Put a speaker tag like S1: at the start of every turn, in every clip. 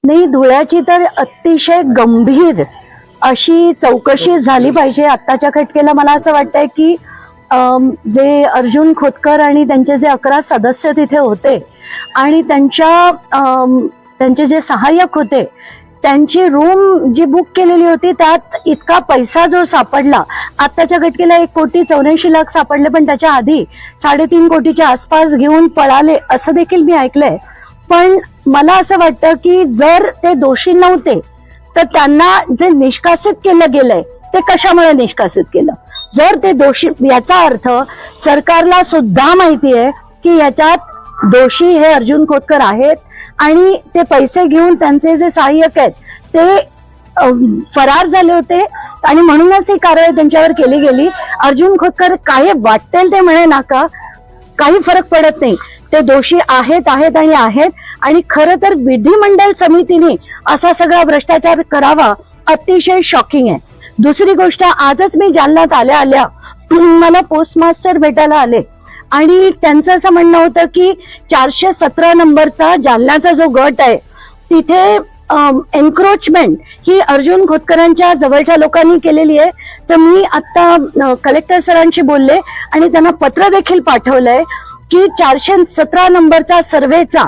S1: नाही, धुळ्याची तर अतिशय गंभीर अशी चौकशी झाली पाहिजे. आत्ताच्या खटकेला मला असं वाटतंय की जे अर्जुन खोतकर आणि त्यांचे जे 11 सदस्य तिथे होते आणि त्यांचे जे सहाय्यक होते त्यांची रूम जी बुक केलेली होती त्यात इतका पैसा जो सापडला, आत्ताच्या घटकेला 1,84,00,000 सापडले, पण त्याच्या आधी 3.5 कोटीच्या आसपास घेऊन पळाले असं देखील मी ऐकलंय. पण मला असं वाटतं की जर ते दोषी नव्हते तर त्यांना जे निष्कासित केलं गेलंय ते कशामुळे निष्कासित केलं? जर ते दोषी, याचा अर्थ सरकारला सुद्धा माहिती आहे की याच्यात दोषी हे अर्जुन खोतकर आहेत आणि ते पैसे घेऊन त्यांचे जे सहाय्यक आहेत ते फरार झाले होते आणि म्हणूनच ही कारवाई त्यांच्यावर केली गेली. अर्जुन खोतकर काय वाटेल ते म्हणे नाका, काही फरक पडत नाही. ते दोषी आहेत आणि खरं तर विधिमंडळ समितीने असा सगळा भ्रष्टाचार करावा अतिशय शॉकिंग आहे. दुसरी गोष्ट, आजच मी जालन्यात आल्या मला पोस्ट मास्टर भेटायला आले आणि त्यांचं असं म्हणणं होतं की 417 नंबरचा जालन्याचा जो गट आहे तिथे एन्क्रोचमेंट ही अर्जुन खोतकरांच्या जवळच्या लोकांनी केलेली आहे. तर मी आता कलेक्टर सरांशी बोलले आणि त्यांना पत्र देखील पाठवलंय की 417 नंबरचा सर्वेचा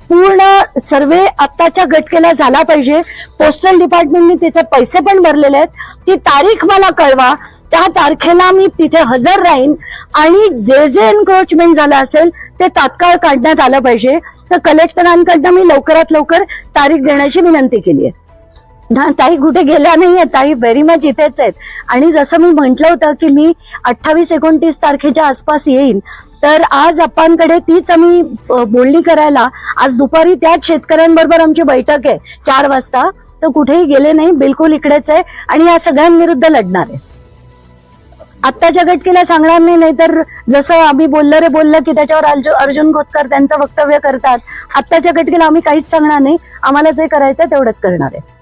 S1: पूर्ण सर्वे आत्ताच्या घटकेला झाला पाहिजे. पोस्टल डिपार्टमेंटने त्याचे पैसे पण भरलेले आहेत. ती तारीख मला कळवा, त्या तारखेला मी तिथे हजर राहीन आणि जे जे एन्क्रोचमेंट झालं असेल ते तात्काळ काढण्यात आलं पाहिजे. तर कलेक्टरांकडनं मी लवकरात लवकर तारीख देण्याची विनंती केली आहे. ताई कुठे गेल्या नाहीये, ताई व्हेरी मच इथेच आहेत. आणि जसं मी म्हटलं होतं की मी 28-29 तारखेच्या आसपास येईन, तर आज आपणकडे तीच आम्ही बोलणी करायला आज दुपारी त्याच शेतकऱ्यांबरोबर आमची बैठक आहे 4 वाजता. तर कुठेही गेले नाही, बिलकुल इकडेच आहे आणि या सगळ्यांविरुद्ध लढणार आहे. आत्ताच्या घटकेला सांगणार नाही, तर जसं आम्ही बोललं की त्याच्यावर अर्जुन खोतकर त्यांचं वक्तव्य करतात, आत्ताच्या घटकेला आम्ही काहीच सांगणार नाही. आम्हाला जे करायचं तेवढंच करणार आहे.